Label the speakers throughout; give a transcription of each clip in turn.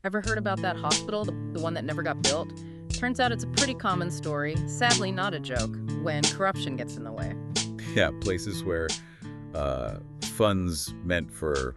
Speaker 1: Ever heard about that hospital, the one that never got built? Turns out it's a pretty common story, sadly not a joke, when corruption gets in the way.
Speaker 2: Yeah, places where funds meant for,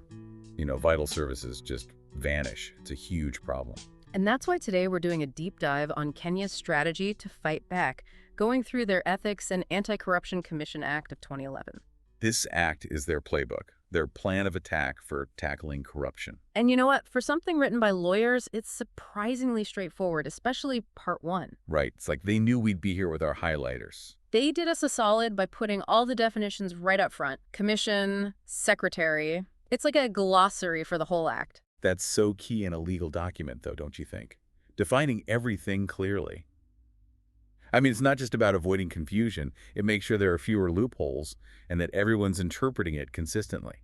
Speaker 2: vital services just vanish. It's a huge problem.
Speaker 1: And that's why today we're doing a deep dive on Kenya's strategy to fight back, going through their Ethics and Anti-Corruption Commission Act of 2011.
Speaker 2: This act is their playbook, their plan of attack for tackling corruption.
Speaker 1: And you know what? For something written by lawyers, it's surprisingly straightforward, especially part one.
Speaker 2: Right. It's like they knew we'd be here with our highlighters.
Speaker 1: They did us a solid by putting all the definitions right up front. Commission, secretary. It's like a glossary for the whole act.
Speaker 2: That's so key in a legal document, though, don't you think? Defining everything clearly. I mean, it's not just about avoiding confusion. It makes sure there are fewer loopholes and that everyone's interpreting it consistently.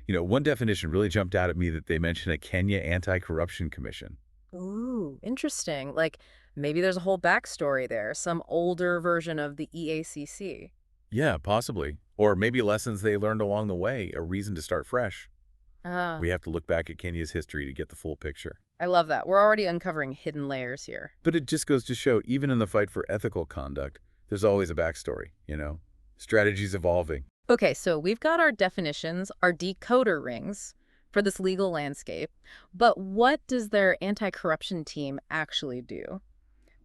Speaker 2: One definition really jumped out at me that they mentioned a Kenya Anti-Corruption Commission.
Speaker 1: Ooh, interesting. Like, maybe there's a whole backstory there, some older version of the EACC.
Speaker 2: Yeah, possibly. Or maybe lessons they learned along the way, a reason to start fresh.
Speaker 1: Ah,
Speaker 2: We have to look back at Kenya's history to get the full picture.
Speaker 1: I love that. We're already uncovering hidden layers here.
Speaker 2: But it just goes to show, even in the fight for ethical conduct, there's always a backstory, Strategies evolving.
Speaker 1: Okay, so we've got our definitions, our decoder rings for this legal landscape. But what does their anti-corruption team actually do?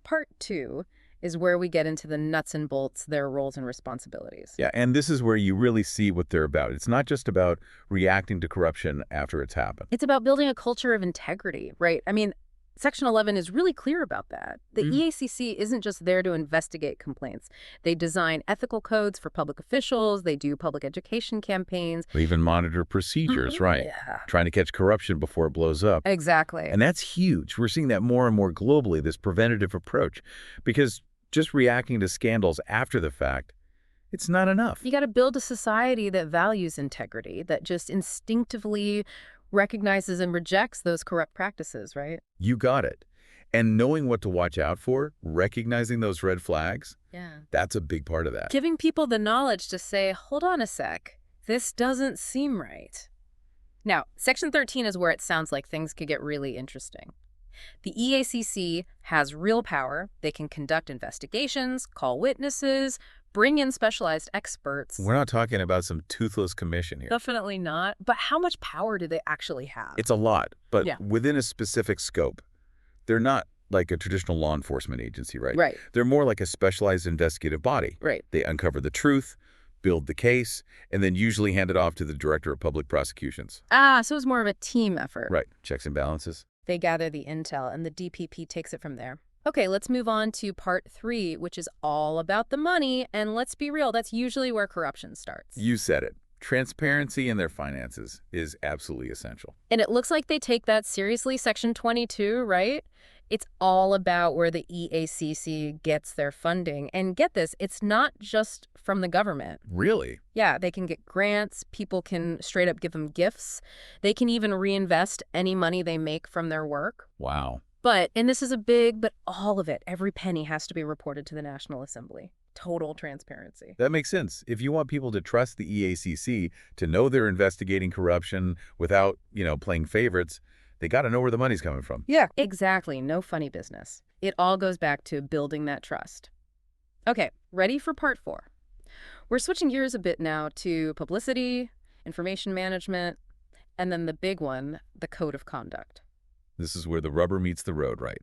Speaker 1: Part two is where we get into the nuts and bolts, their roles and responsibilities.
Speaker 2: Yeah, and this is where you really see what they're about. It's not just about reacting to corruption after it's happened.
Speaker 1: It's about building a culture of integrity, right? I mean, Section 11 is really clear about that. The EACC isn't just there to investigate complaints. They design ethical codes for public officials. They do public education campaigns.
Speaker 2: They even monitor procedures, right?
Speaker 1: Yeah.
Speaker 2: Trying to catch corruption before it blows up.
Speaker 1: Exactly.
Speaker 2: And that's huge. We're seeing that more and more globally, this preventative approach. Because just reacting to scandals after the fact, it's not enough.
Speaker 1: You got to build a society that values integrity, that just instinctively recognizes and rejects those corrupt practices, right?
Speaker 2: You got it. And knowing what to watch out for, recognizing those red flags,
Speaker 1: Yeah.
Speaker 2: that's a big part of that.
Speaker 1: Giving people the knowledge to say, hold on a sec, this doesn't seem right. Now, Section 13 is where it sounds like things could get really interesting. The EACC has real power. They can conduct investigations, call witnesses, bring in specialized experts.
Speaker 2: We're not talking about some toothless commission here.
Speaker 1: Definitely not. But how much power do they actually have?
Speaker 2: It's a lot, but
Speaker 1: Yeah.
Speaker 2: within a specific scope. They're not like a traditional law enforcement agency, right?
Speaker 1: Right.
Speaker 2: They're more like a specialized investigative body.
Speaker 1: Right.
Speaker 2: They uncover the truth, build the case, and then usually hand it off to the Director of Public Prosecutions.
Speaker 1: So it's more of a team effort.
Speaker 2: Right. Checks and balances.
Speaker 1: They gather the intel, and the DPP takes it from there. Okay, let's move on to part three, which is all about the money. And let's be real, that's usually where corruption starts.
Speaker 2: You said it. Transparency in their finances is absolutely essential.
Speaker 1: And it looks like they take that seriously, Section 22, right? It's all about where the EACC gets their funding. And get this, it's not just from the government.
Speaker 2: Really?
Speaker 1: Yeah, they can get grants. People can straight up give them gifts. They can even reinvest any money they make from their work.
Speaker 2: Wow.
Speaker 1: But, and this is a big, but all of it, every penny has to be reported to the National Assembly. Total transparency.
Speaker 2: That makes sense. If you want people to trust the EACC, to know they're investigating corruption without, playing favorites, they got to know where the money's coming from.
Speaker 1: Yeah, exactly. No funny business. It all goes back to building that trust. Okay, ready for part four. We're switching gears a bit now to publicity, information management, and then the big one, the code of conduct.
Speaker 2: This is where the rubber meets the road, right?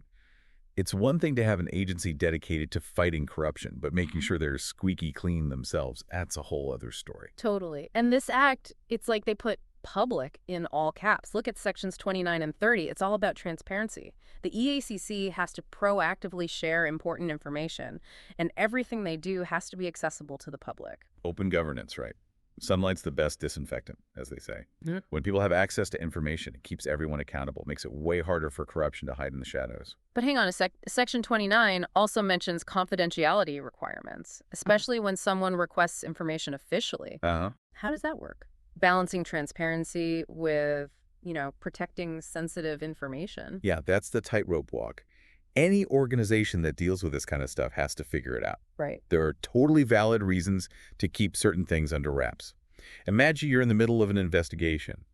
Speaker 2: It's one thing to have an agency dedicated to fighting corruption, but making sure they're squeaky clean themselves, that's a whole other story.
Speaker 1: Totally. And this act, it's like they put public in all caps. Look at sections 29 and 30. It's all about transparency. The EACC has to proactively share important information, and everything they do has to be accessible to the public.
Speaker 2: Open governance, right? Sunlight's the best disinfectant, as they say.
Speaker 1: Yeah.
Speaker 2: When people have access to information, it keeps everyone accountable, makes it way harder for corruption to hide in the shadows.
Speaker 1: But hang on a sec. Section 29 also mentions confidentiality requirements, especially when someone requests information officially.
Speaker 2: Uh-huh.
Speaker 1: How does that work? Balancing transparency with, protecting sensitive information.
Speaker 2: Yeah, that's the tightrope walk. Any organization that deals with this kind of stuff has to figure it out.
Speaker 1: Right.
Speaker 2: There are totally valid reasons to keep certain things under wraps. Imagine you're in the middle of an investigation.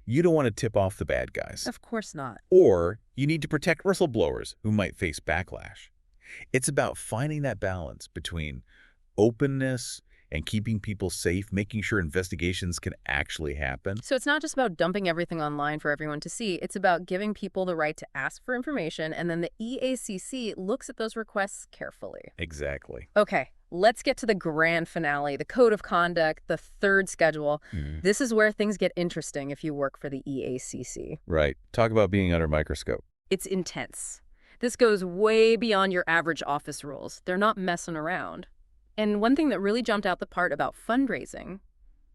Speaker 2: You don't want to tip off the bad guys.
Speaker 1: Of course not.
Speaker 2: Or you need to protect whistleblowers who might face backlash. It's about finding that balance between openness and keeping people safe, making sure investigations can actually happen.
Speaker 1: So it's not just about dumping everything online for everyone to see. It's about giving people the right to ask for information, and then the EACC looks at those requests carefully.
Speaker 2: Exactly.
Speaker 1: Okay, let's get to the grand finale, the code of conduct, the third schedule. This is where things get interesting if you work for the EACC.
Speaker 2: Right. Talk about being under a microscope.
Speaker 1: It's intense. This goes way beyond your average office rules. They're not messing around. And one thing that really jumped out the part about fundraising,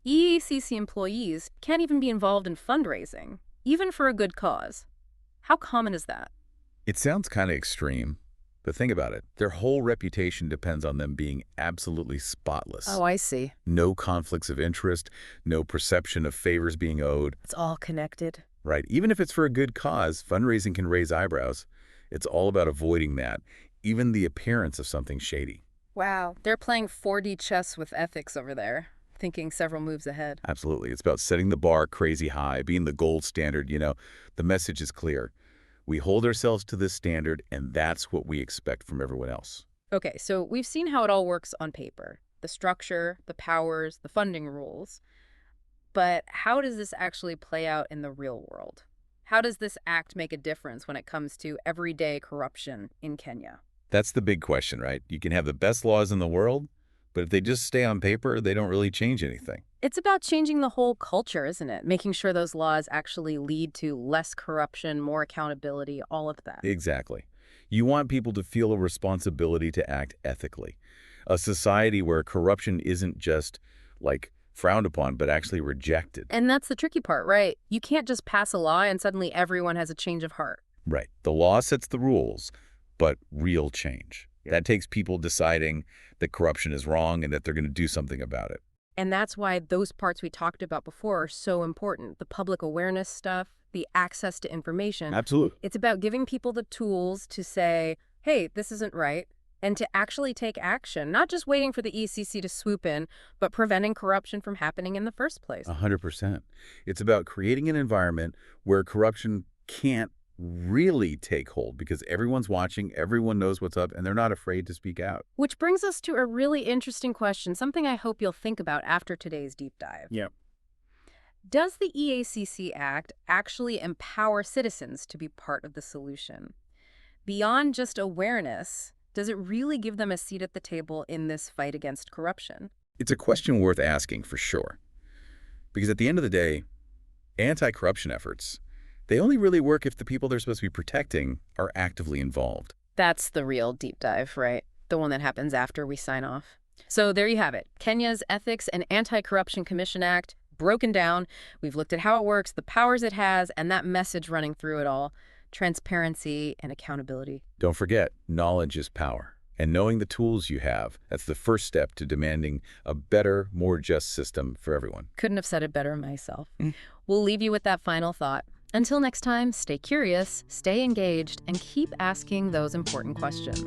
Speaker 1: EACC employees can't even be involved in fundraising, even for a good cause. How common is that?
Speaker 2: It sounds kind of extreme, but think about it. Their whole reputation depends on them being absolutely spotless.
Speaker 1: Oh, I see.
Speaker 2: No conflicts of interest, no perception of favors being owed.
Speaker 1: It's all connected.
Speaker 2: Right. Even if it's for a good cause, fundraising can raise eyebrows. It's all about avoiding that, even the appearance of something shady.
Speaker 1: Wow. They're playing 4D chess with ethics over there, thinking several moves ahead.
Speaker 2: Absolutely. It's about setting the bar crazy high, being the gold standard. The message is clear. We hold ourselves to this standard, and that's what we expect from everyone else.
Speaker 1: Okay, so we've seen how it all works on paper. The structure, the powers, the funding rules. But how does this actually play out in the real world? How does this act make a difference when it comes to everyday corruption in Kenya?
Speaker 2: That's the big question, right? You can have the best laws in the world, but if they just stay on paper, they don't really change anything.
Speaker 1: It's about changing the whole culture, isn't it? Making sure those laws actually lead to less corruption, more accountability, all of that.
Speaker 2: Exactly. You want people to feel a responsibility to act ethically. A society where corruption isn't just, frowned upon, but actually rejected.
Speaker 1: And that's the tricky part, right? You can't just pass a law and suddenly everyone has a change of heart.
Speaker 2: Right. The law sets the rules, but real change. That takes people deciding that corruption is wrong and that they're going to do something about it.
Speaker 1: And that's why those parts we talked about before are so important. The public awareness stuff, the access to information.
Speaker 2: Absolutely.
Speaker 1: It's about giving people the tools to say, hey, this isn't right, and to actually take action, not just waiting for the EACC to swoop in, but preventing corruption from happening in the first place.
Speaker 2: 100%. It's about creating an environment where corruption can't really take hold because everyone's watching, everyone knows what's up, and they're not afraid to speak out.
Speaker 1: Which brings us to a really interesting question, something I hope you'll think about after today's deep dive.
Speaker 2: Yeah.
Speaker 1: Does the EACC Act actually empower citizens to be part of the solution? Beyond just awareness, does it really give them a seat at the table in this fight against corruption?
Speaker 2: It's a question worth asking for sure. Because at the end of the day, anti-corruption efforts, they only really work if the people they're supposed to be protecting are actively involved.
Speaker 1: That's the real deep dive, right? The one that happens after we sign off. So there you have it. Kenya's Ethics and Anti-Corruption Commission Act, broken down. We've looked at how it works, the powers it has, and that message running through it all. Transparency and accountability.
Speaker 2: Don't forget, knowledge is power. And knowing the tools you have, that's the first step to demanding a better, more just system for everyone.
Speaker 1: Couldn't have said it better myself. We'll leave you with that final thought. Until next time, stay curious, stay engaged, and keep asking those important questions.